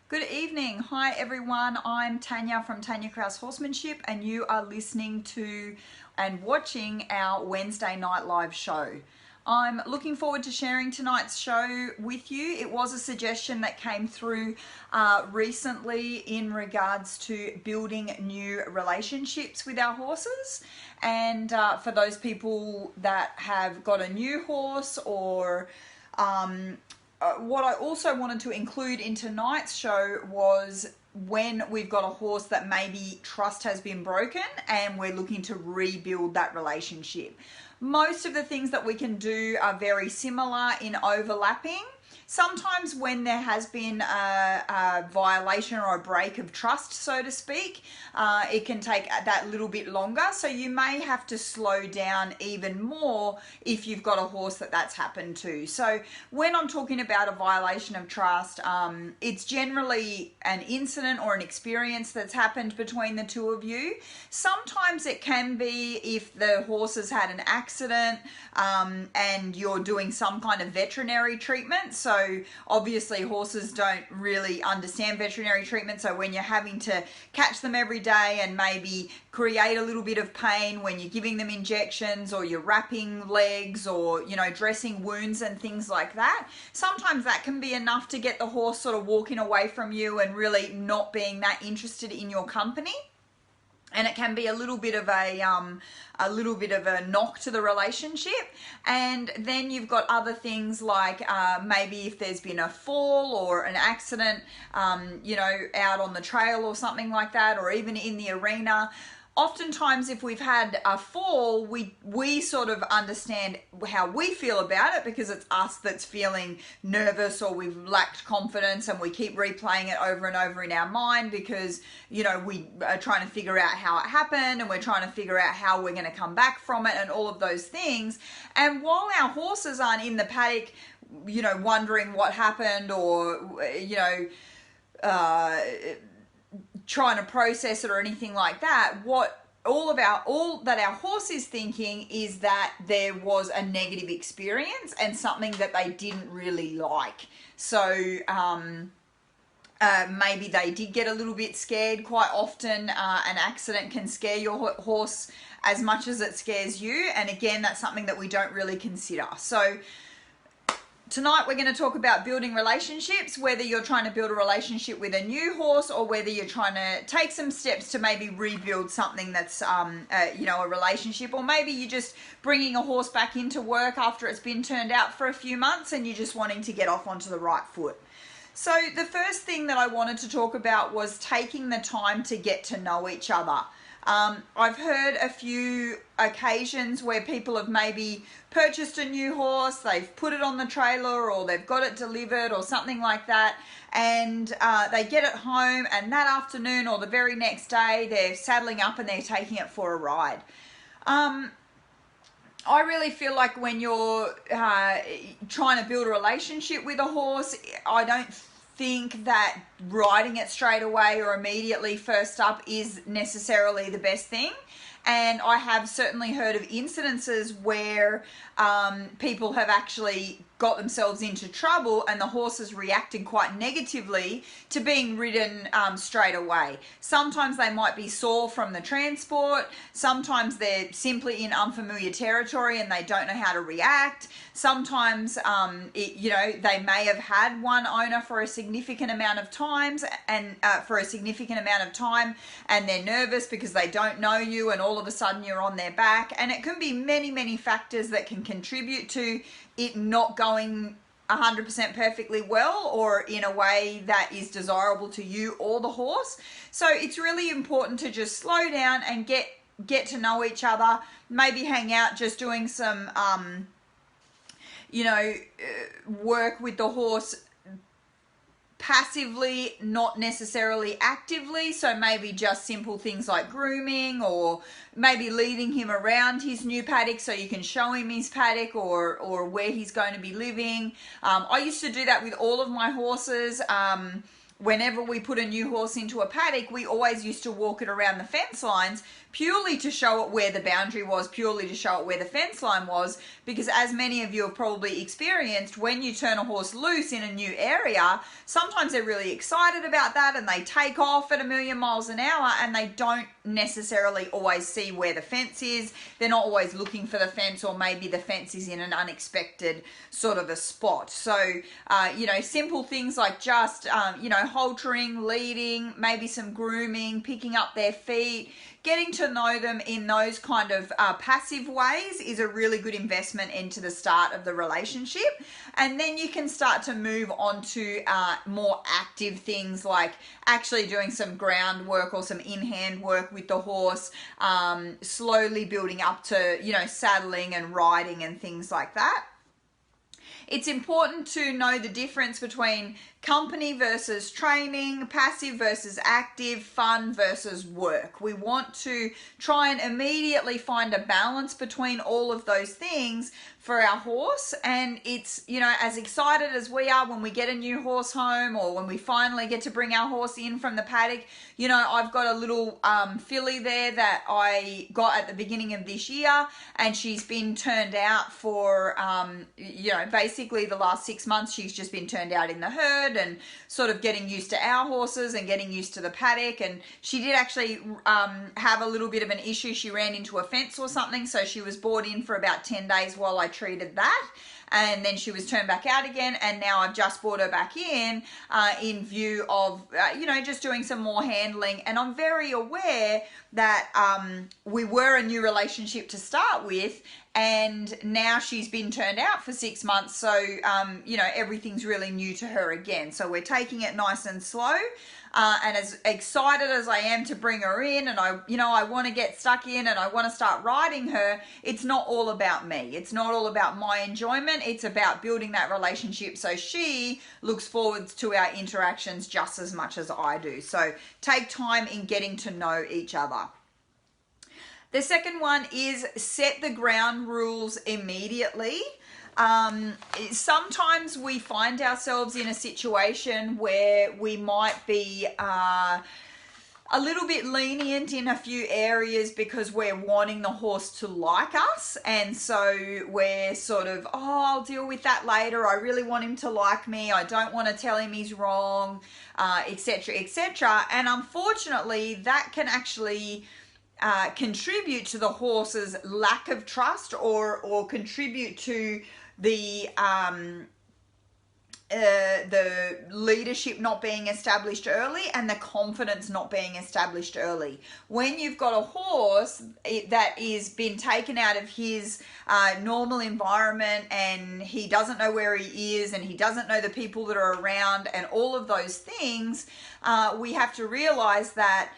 Good evening. Hi everyone. I'm Tanja from Tanja Kraus Horsemanship, and you are listening to and watching our Wednesday night live show. I'm looking forward to sharing tonight's show with you. It was a suggestion that came through recently in regards to building new relationships with our horses. And for those people that have got a new horse or what I also wanted to include in tonight's show was when we've got a horse that maybe trust has been broken and we're looking to rebuild that relationship. Most of the things that we can do are very similar in overlapping. Sometimes when there has been a violation or a break of trust, so to speak, it can take that little bit longer. So you may have to slow down even more if you've got a horse that's happened to. So when I'm talking about a violation of trust, it's generally an incident or an experience that's happened between the two of you. Sometimes it can be if the horse has had an accident and you're doing some kind of veterinary treatment. So obviously horses don't really understand veterinary treatment, so when you're having to catch them every day and maybe create a little bit of pain when you're giving them injections or you're wrapping legs or dressing wounds and things like that, sometimes that can be enough to get the horse sort of walking away from you and really not being that interested in your company. And it can be a little bit of a knock to the relationship. And then you've got other things like maybe if there's been a fall or an accident, out on the trail or something like that, or even in the arena. Oftentimes, if we've had a fall, we sort of understand how we feel about it because it's us that's feeling nervous or we've lacked confidence, and we keep replaying it over and over in our mind because, we are trying to figure out how it happened and we're trying to figure out how we're going to come back from it and all of those things. And while our horses aren't in the paddock, wondering what happened or, trying to process it or anything like that, all that our horse is thinking is that there was a negative experience and something that they didn't really like. So maybe they did get a little bit scared. Quite often an accident can scare your horse as much as it scares you, and again, that's something that we don't really consider. So tonight we're going to talk about building relationships, whether you're trying to build a relationship with a new horse or whether you're trying to take some steps to maybe rebuild something that's, a relationship, or maybe you're just bringing a horse back into work after it's been turned out for a few months and you're just wanting to get off onto the right foot. So the first thing that I wanted to talk about was taking the time to get to know each other. I've heard a few occasions where people have maybe purchased a new horse, they've put it on the trailer or they've got it delivered or something like that, and they get it home, and that afternoon or the very next day they're saddling up and they're taking it for a ride. I really feel like when you're trying to build a relationship with a horse, I don't think that riding it straight away or immediately first up is necessarily the best thing. And I have certainly heard of incidences where people have actually got themselves into trouble and the horse has reacted quite negatively to being ridden straight away. Sometimes they might be sore from the transport. Sometimes they're simply in unfamiliar territory and they don't know how to react. Sometimes, they may have had one owner for a significant amount of times and and they're nervous because they don't know you and all of a sudden you're on their back. And it can be many, many factors that can contribute to it not going 100% perfectly well or in a way that is desirable to you or the horse. So it's really important to just slow down and get to know each other, maybe hang out just doing some work with the horse passively, not necessarily actively. So maybe just simple things like grooming, or maybe leading him around his new paddock so you can show him his paddock or where he's going to be living. I used to do that with all of my horses. whenever we put a new horse into a paddock, we always used to walk it around the fence lines purely to show it where the boundary was, purely to show it where the fence line was, because as many of you have probably experienced, when you turn a horse loose in a new area, sometimes they're really excited about that and they take off at 1,000,000 miles an hour and they don't necessarily always see where the fence is. They're not always looking for the fence, or maybe the fence is in an unexpected sort of a spot. So, simple things like just, haltering, leading, maybe some grooming, picking up their feet, getting to know them in those kind of passive ways is a really good investment into the start of the relationship. And then you can start to move on to more active things like actually doing some groundwork or some in-hand work with the horse, slowly building up to, saddling and riding and things like that. It's important to know the difference between company versus training, passive versus active, fun versus work. We want to try and immediately find a balance between all of those things for our horse. And it's, as excited as we are when we get a new horse home, or when we finally get to bring our horse in from the paddock. I've got a little filly there that I got at the beginning of this year, and she's been turned out for, basically the last 6 months. She's just been turned out in the herd and sort of getting used to our horses and getting used to the paddock. And she did actually have a little bit of an issue. She ran into a fence or something, so she was brought in for about 10 days while I treated that, and then she was turned back out again, and now I've just brought her back in view of just doing some more handling. And I'm very aware that we were a new relationship to start with, and now she's been turned out for 6 months, so everything's really new to her again. So we're taking it nice and slow, and as excited as I am to bring her in, and I want to get stuck in and I want to start riding her, it's not all about me. It's not all about my enjoyment. It's about building that relationship so she looks forward to our interactions just as much as I do. So take time in getting to know each other. The second one is set the ground rules immediately. Sometimes we find ourselves in a situation where we might be a little bit lenient in a few areas because we're wanting the horse to like us, and so we're sort of, I'll deal with that later. I really want him to like me. I don't want to tell him he's wrong, etc., etc. And unfortunately, that can actually contribute to the horse's lack of trust, or contribute to the leadership not being established early and the confidence not being established early. When you've got a horse that is been taken out of his normal environment, and he doesn't know where he is, and he doesn't know the people that are around and all of those things, we have to realize that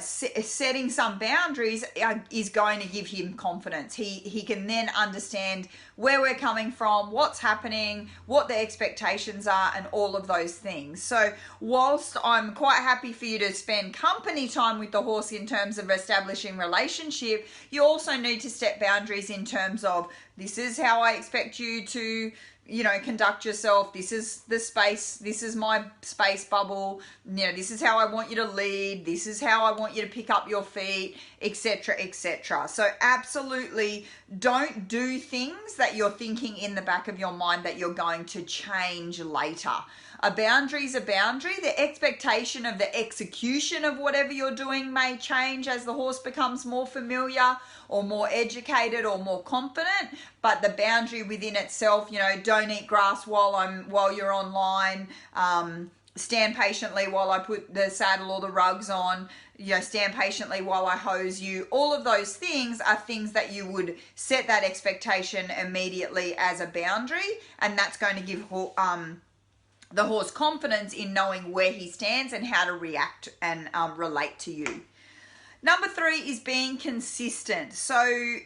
setting some boundaries is going to give him confidence. He can then understand where we're coming from, what's happening, what the expectations are, and all of those things. So whilst I'm quite happy for you to spend company time with the horse in terms of establishing relationship, you also need to set boundaries in terms of, this is how I expect you to conduct yourself. This is the space. This is my space bubble. This is how I want you to lead. This is how I want you to pick up your feet, etc., etc. So absolutely don't do things that you're thinking in the back of your mind that you're going to change later. A boundary is a boundary. The expectation of the execution of whatever you're doing may change as the horse becomes more familiar or more educated or more confident, but the boundary within itself, don't eat grass while you're online, stand patiently while I put the saddle or the rugs on, stand patiently while I hose you. All of those things are things that you would set that expectation immediately as a boundary, and that's going to give the horse confidence in knowing where he stands and how to react and relate to you. Number 3 is being consistent. So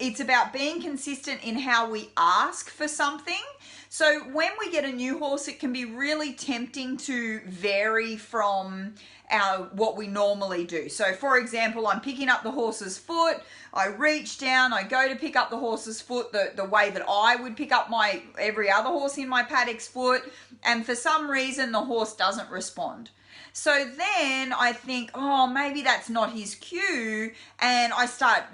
it's about being consistent in how we ask for something. So when we get a new horse, it can be really tempting to vary from what we normally do. So for example, I'm picking up the horse's foot, I reach down, I go to pick up the horse's foot the way that I would pick up every other horse in my paddock's foot, and for some reason the horse doesn't respond. So then I think, oh, maybe that's not his cue, and I start,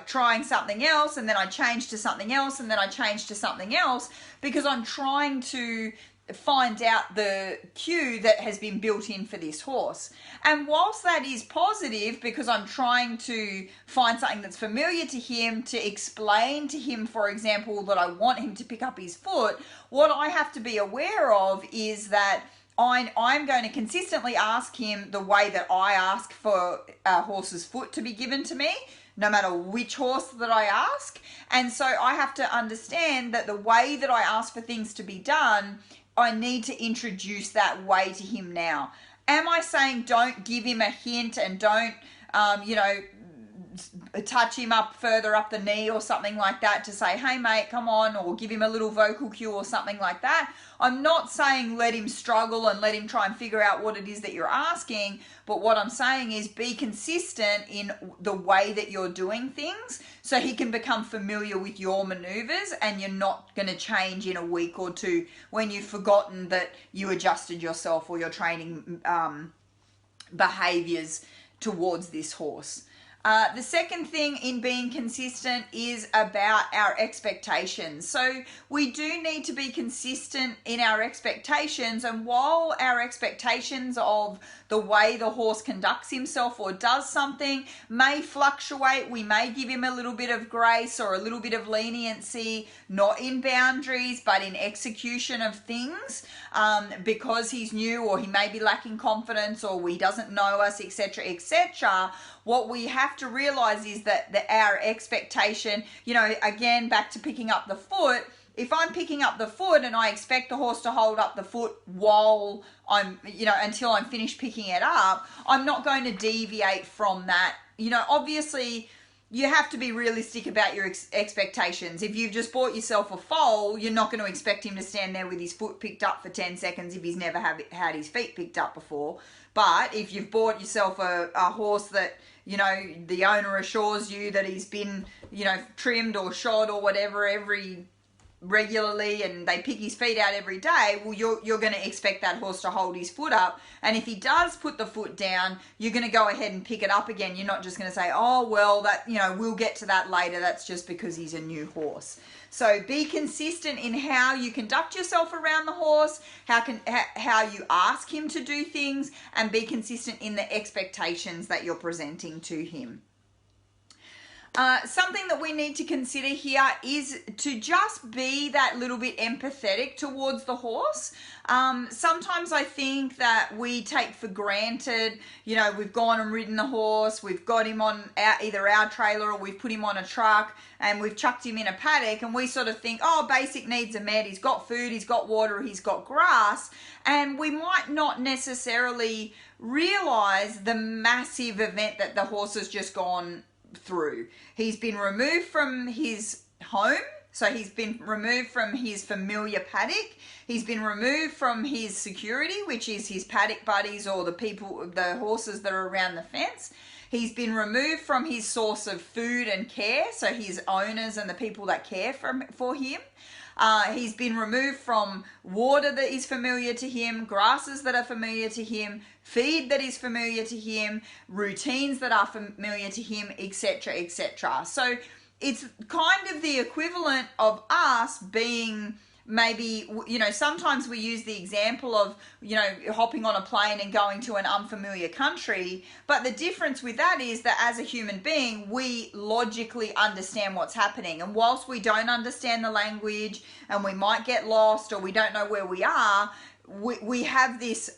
trying something else, and then I change to something else, and then I change to something else, because I'm trying to find out the cue that has been built in for this horse. And whilst that is positive, because I'm trying to find something that's familiar to him, to explain to him, for example, that I want him to pick up his foot, what I have to be aware of is that I'm going to consistently ask him the way that I ask for a horse's foot to be given to me, no matter which horse that I ask. And so I have to understand that the way that I ask for things to be done, I need to introduce that way to him now. Am I saying don't give him a hint and don't, touch him up further up the knee or something like that to say, hey mate, come on, or give him a little vocal cue or something like that? I'm not saying let him struggle and let him try and figure out what it is that you're asking, but what I'm saying is be consistent in the way that you're doing things so he can become familiar with your maneuvers, and you're not going to change in a week or two when you've forgotten that you adjusted yourself or your training behaviors towards this horse. The second thing in being consistent is about our expectations. So we do need to be consistent in our expectations, and while our expectations of the way the horse conducts himself or does something may fluctuate, we may give him a little bit of grace or a little bit of leniency, not in boundaries but in execution of things, because he's new, or he may be lacking confidence, or he doesn't know us, etc., etc. What we have to realize is that our expectation, again, back to picking up the foot, if I'm picking up the foot and I expect the horse to hold up the foot while I'm, until I'm finished picking it up, I'm not going to deviate from that. Obviously, you have to be realistic about your expectations. If you've just bought yourself a foal, you're not going to expect him to stand there with his foot picked up for 10 seconds if he's never had his feet picked up before. But if you've bought yourself a horse that, the owner assures you that he's been, trimmed or shod or whatever regularly, and they pick his feet out every day, well, you're going to expect that horse to hold his foot up. And if he does put the foot down, you're going to go ahead and pick it up again. You're not just going to say, oh, well, that, we'll get to that later. That's just because he's a new horse. So be consistent in how you conduct yourself around the horse, how you ask him to do things, and be consistent in the expectations that you're presenting to him. Something that we need to consider here is to just be that little bit empathetic towards the horse. Sometimes I think that we take for granted, we've gone and ridden the horse, we've got him on either our trailer or we've put him on a truck and we've chucked him in a paddock, and we sort of think, oh, basic needs are met, he's got food, he's got water, he's got grass, and we might not necessarily realize the massive event that the horse has just gone through. He's been removed from his home, so he's been removed from his familiar paddock. He's been removed from his security, which is his paddock buddies or the horses that are around the fence. He's been removed from his source of food and care, so his owners and the people that care for him. He's been removed from water that is familiar to him, grasses that are familiar to him, feed that is familiar to him, routines that are familiar to him, etc., etc. So it's kind of the equivalent of us being maybe, sometimes we use the example of, hopping on a plane and going to an unfamiliar country. But the difference with that is that as a human being, we logically understand what's happening. And whilst we don't understand the language and we might get lost or we don't know where we are, we have this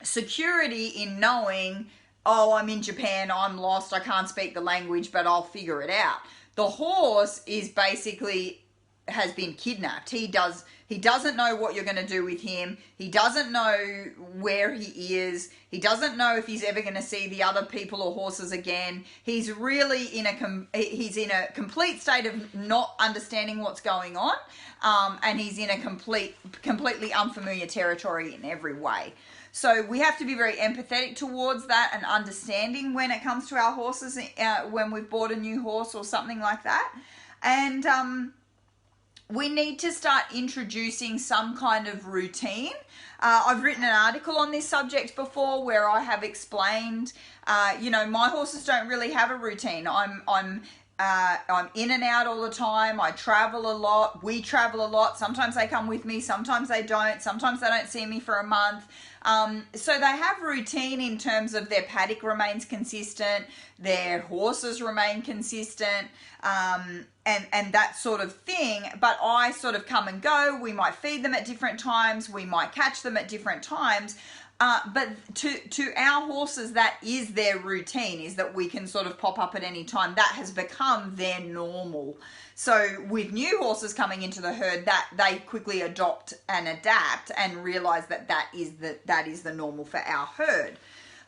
security in knowing, oh, I'm in Japan, I'm lost, I can't speak the language, but I'll figure it out. The horse is basically has been kidnapped. He doesn't know what you're going to do with him. He doesn't know where he is. He doesn't know if he's ever going to see the other people or horses again. He's really in a complete state of not understanding what's going on, and he's in a completely unfamiliar territory in every way. So we have to be very empathetic towards that and understanding when it comes to our horses, when we've bought a new horse or something like that. And we need to start introducing some kind of routine. I've written an article on this subject before where I have explained, my horses don't really have a routine. I'm in and out all the time. I travel a lot. We travel a lot. Sometimes they come with me. Sometimes they don't. Sometimes they don't see me for a month. So they have routine in terms of their paddock remains consistent, their horses remain consistent, and that sort of thing. But I sort of come and go. We might feed them at different times. We might catch them at different times. But to our horses, that is their routine, is that we can sort of pop up at any time. That has become their normal. So with new horses coming into the herd, that they quickly adopt and adapt and realize that is the normal for our herd.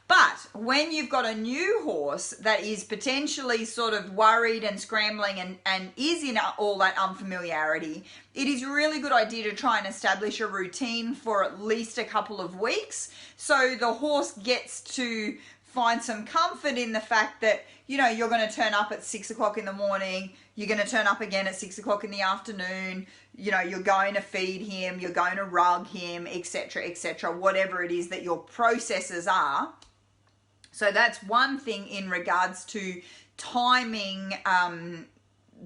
But when you've got a new horse that is potentially sort of worried and scrambling and is in all that unfamiliarity, it is a really good idea to try and establish a routine for at least a couple of weeks, so the horse gets to find some comfort in the fact that, you're going to turn up at 6 o'clock in the morning, you're going to turn up again at 6 o'clock in the afternoon, you're going to feed him, you're going to rug him, etc., whatever it is that your processes are. So that's one thing in regards to timing,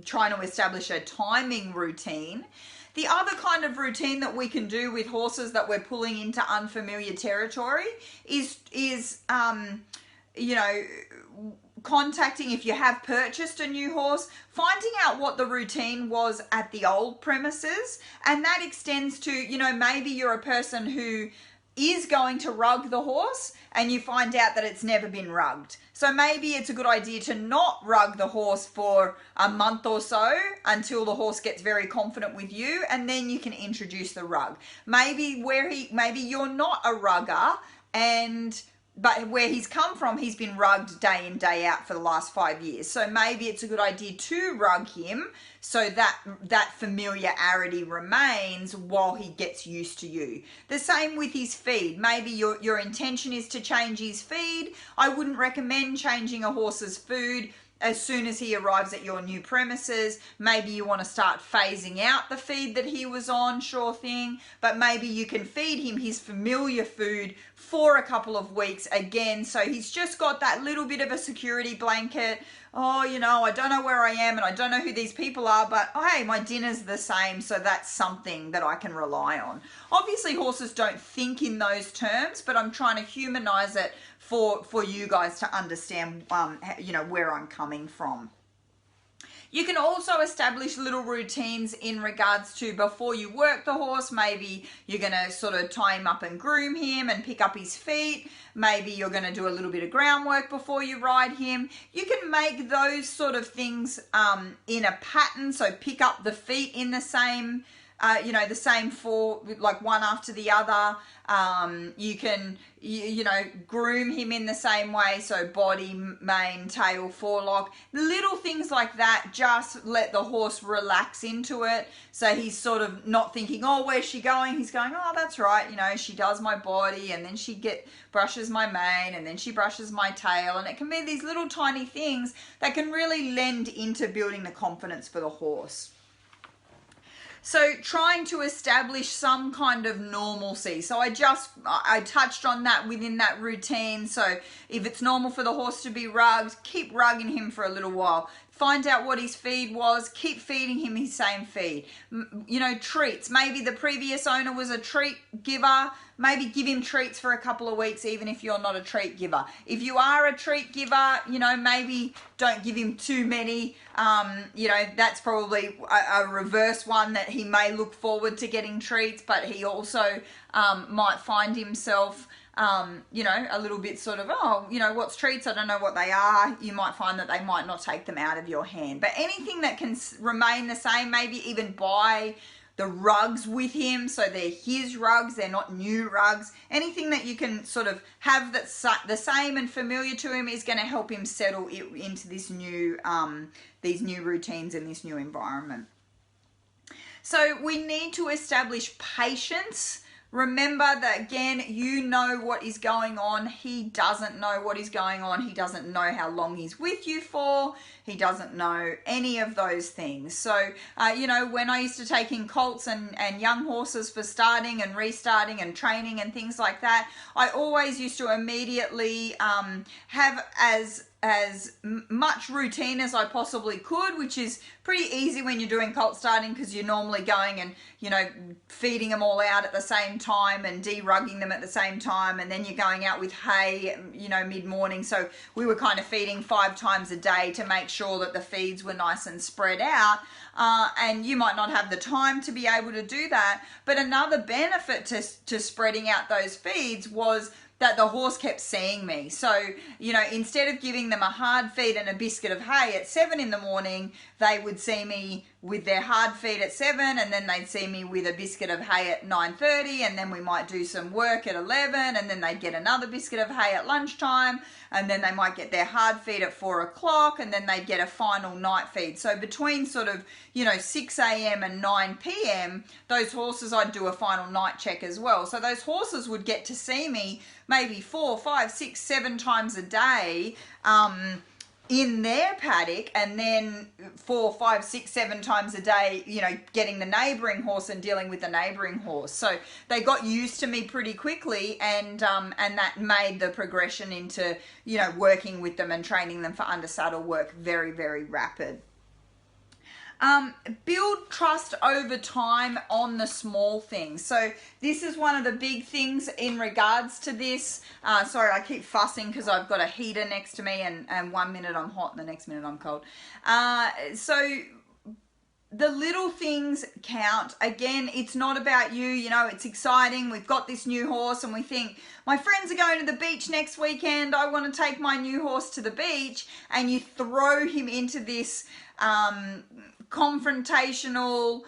trying to establish a timing routine. The other kind of routine that we can do with horses that we're pulling into unfamiliar territory is contacting, if you have purchased a new horse, finding out what the routine was at the old premises. And that extends to, maybe you're a person who is going to rug the horse and you find out that it's never been rugged. So maybe it's a good idea to not rug the horse for a month or so until the horse gets very confident with you, and then you can introduce the rug. Maybe you're not a rugger, but where he's come from, he's been rugged day in, day out for the last 5 years. So maybe it's a good idea to rug him so that familiarity remains while he gets used to you. The same with his feed. Maybe your intention is to change his feed. I wouldn't recommend changing a horse's food as soon as he arrives at your new premises. Maybe you want to start phasing out the feed that he was on, sure thing, but maybe you can feed him his familiar food for a couple of weeks again, so he's just got that little bit of a security blanket. I don't know where I am and I don't know who these people are, but hey, my dinner's the same, so that's something that I can rely on. Obviously, horses don't think in those terms, but I'm trying to humanize it for you guys to understand, where I'm coming from. You can also establish little routines in regards to before you work the horse. Maybe you're going to sort of tie him up and groom him and pick up his feet. Maybe you're going to do a little bit of groundwork before you ride him. You can make those sort of things in a pattern. So pick up the feet in the same, the same four, like one after the other. You can, groom him in the same way. So body, mane, tail, forelock, little things like that. Just let the horse relax into it. So he's sort of not thinking, where's she going? He's going, that's right. She does my body, and then she brushes my mane, and then she brushes my tail. And it can be these little tiny things that can really lend into building the confidence for the horse. So trying to establish some kind of normalcy. So I touched on that within that routine. So if it's normal for the horse to be rugged, keep rugging him for a little while. Find out what his feed was. Keep feeding him his same feed. Treats. Maybe the previous owner was a treat giver. Maybe give him treats for a couple of weeks, even if you're not a treat giver. If you are a treat giver, maybe don't give him too many. That's probably a reverse one, that he may look forward to getting treats, but he also might find himself a little bit sort of, what's treats? I don't know what they are. You might find that they might not take them out of your hand. But anything that can remain the same, maybe even buy the rugs with him, so they're his rugs, they're not new rugs. Anything that you can sort of have that's the same and familiar to him is going to help him settle into this new these new routines in this new environment. So we need to establish patience. Remember that, again, you know what is going on. He doesn't know what is going on. He doesn't know how long he's with you for. He doesn't know any of those things. So, you know, when I used to take in colts and young horses for starting and restarting and training and things like that, I always used to immediately have as much routine as I possibly could, which is pretty easy when you're doing colt starting, because you're normally going and, you know, feeding them all out at the same time and de-rugging them at the same time, and then you're going out with hay, you know, mid-morning. So we were kind of feeding 5 times a day to make sure that the feeds were nice and spread out, and you might not have the time to be able to do that. But another benefit to spreading out those feeds was that the horse kept seeing me. So, you know, instead of giving them a hard feed and a biscuit of hay at 7 in the morning, they would see me with their hard feed at 7, and then they'd see me with a biscuit of hay at 9:30, and then we might do some work at 11, and then they'd get another biscuit of hay at lunchtime, and then they might get their hard feed at 4 o'clock, and then they'd get a final night feed. So between sort of, you know, 6 a.m. and 9 p.m, those horses, I'd do a final night check as well. So those horses would get to see me maybe 4, 5, 6, 7 times a day, in their paddock, and then 4, 5, 6, 7 times a day, you know, getting the neighboring horse and dealing with the neighboring horse. So they got used to me pretty quickly, and that made the progression into, you know, working with them and training them for under saddle work very, very rapid. Build trust over time on the small things. So this is one of the big things in regards to this. Sorry, I keep fussing because I've got a heater next to me, and 1 minute I'm hot and the next minute I'm cold. So the little things count. Again, it's not about you. You know, it's exciting. We've got this new horse and we think, my friends are going to the beach next weekend. I want to take my new horse to the beach. And you throw him into this confrontational,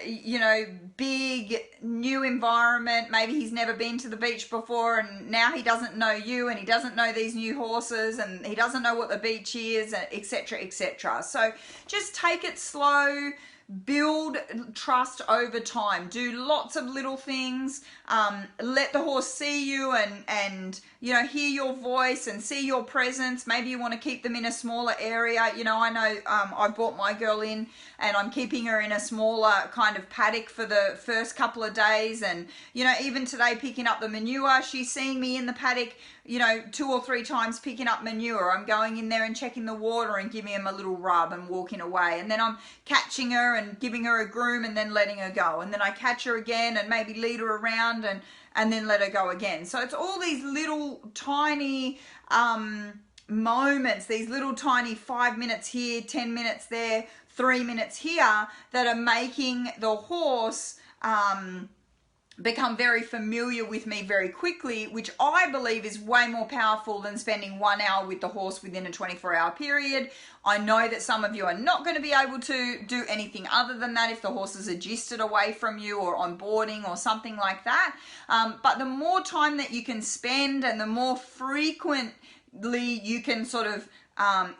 you know, big new environment. Maybe he's never been to the beach before, and now he doesn't know you, and he doesn't know these new horses, and he doesn't know what the beach is, etc., etc. So just take it slow. Build trust over time. Do lots of little things. Let the horse see you and you know, hear your voice and see your presence. Maybe you want to keep them in a smaller area. You know, I know I brought my girl in and I'm keeping her in a smaller kind of paddock for the first couple of days. And, you know, even today picking up the manure, she's seeing me in the paddock, you know, 2 or 3 times picking up manure. I'm going in there and checking the water and giving him a little rub and walking away. And then I'm catching her and giving her a groom and then letting her go. And then I catch her again and maybe lead her around and then let her go again. So it's all these little tiny moments, these little tiny 5 minutes here, 10 minutes there, 3 minutes here, that are making the horse become very familiar with me very quickly, which I believe is way more powerful than spending 1 hour with the horse within a 24-hour period. I know that some of you are not going to be able to do anything other than that if the horses are gisted away from you or on boarding or something like that. But the more time that you can spend and the more frequently you can sort of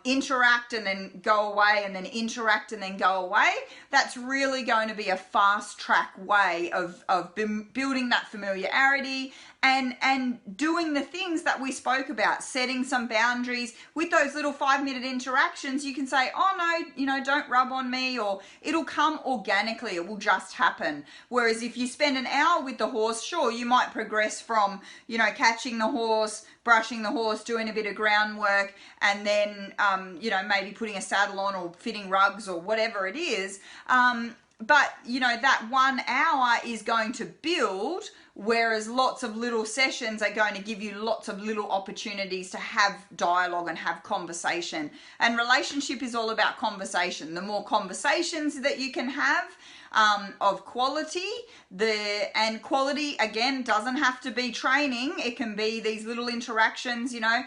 interact and then go away and then interact and then go away, that's really going to be a fast track way of building that familiarity and doing the things that we spoke about, setting some boundaries. With those little 5-minute interactions, you can say, oh no, you know, don't rub on me, or it'll come organically, it will just happen. Whereas if you spend an hour with the horse, sure, you might progress from, you know, catching the horse, brushing the horse, doing a bit of groundwork, and then, you know, maybe putting a saddle on or fitting rugs or whatever it is. But, you know, that 1 hour is going to build, whereas lots of little sessions are going to give you lots of little opportunities to have dialogue and have conversation. And relationship is all about conversation. The more conversations that you can have, of quality. And quality, again, doesn't have to be training. It can be these little interactions, you know,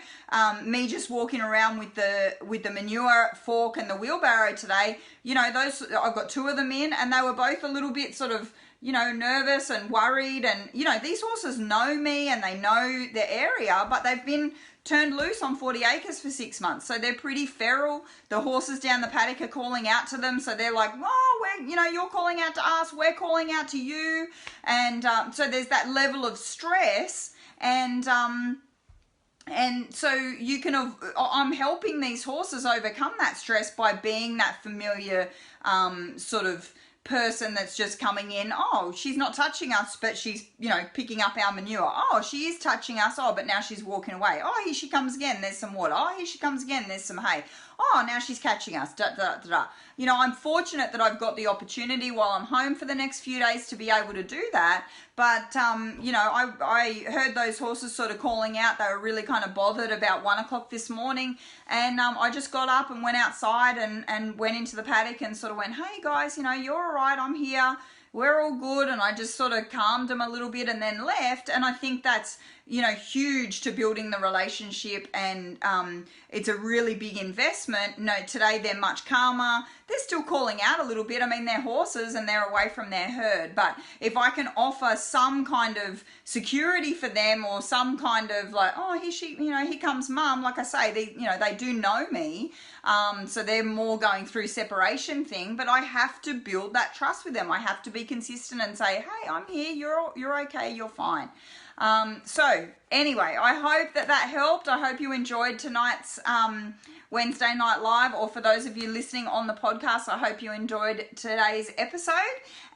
me just walking around with the manure fork and the wheelbarrow today, you know, those, I've got 2 of them in, and they were both a little bit sort of, you know, nervous and worried. And, you know, these horses know me and they know the area, but they've been turned loose on 40 acres for 6 months. So they're pretty feral. The horses down the paddock are calling out to them. So they're like, oh, you know, you're calling out to us, we're calling out to you. And so there's that level of stress. And so you can, I'm helping these horses overcome that stress by being that familiar sort of person that's just coming in. Oh, she's not touching us, but she's, you know, picking up our manure. Oh, she is touching us. Oh, but now she's walking away. Oh, here she comes again. There's some water. Oh, here she comes again. There's some hay. Oh, now she's catching us. Da, da, da, da. You know, I'm fortunate that I've got the opportunity while I'm home for the next few days to be able to do that. But, you know, I heard those horses sort of calling out. They were really kind of bothered about 1 o'clock this morning. And I just got up and went outside and went into the paddock and sort of went, hey guys, you know, you're all right. I'm here. We're all good. And I just sort of calmed them a little bit and then left. And I think that's, you know, huge to building the relationship, and it's a really big investment. No, today they're much calmer. They're still calling out a little bit. I mean, they're horses and they're away from their herd, but if I can offer some kind of security for them, or some kind of like, oh, here she, you know, here comes mum. Like I say, they, you know, they do know me, so they're more going through separation thing. But I have to build that trust with them. I have to be consistent and say, hey, I'm here. You're okay. You're fine. So anyway, I hope that helped. I hope you enjoyed tonight's Wednesday Night Live, or for those of you listening on the podcast, I hope you enjoyed today's episode.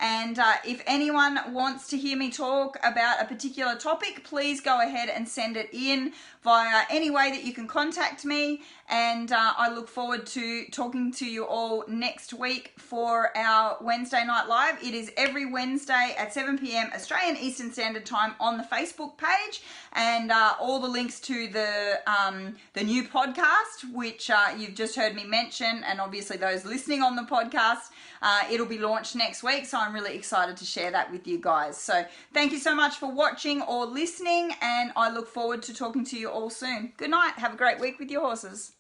And if anyone wants to hear me talk about a particular topic, please go ahead and send it in via any way that you can contact me. And I look forward to talking to you all next week for our Wednesday Night Live. It is every Wednesday at 7 p.m. Australian Eastern Standard Time on the Facebook page, and all the links to the new podcast, which you've just heard me mention, and obviously those listening on the podcast, it'll be launched next week. So I'm really excited to share that with you guys. So thank you so much for watching or listening, and I look forward to talking to you all soon. Good night. Have a great week with your horses.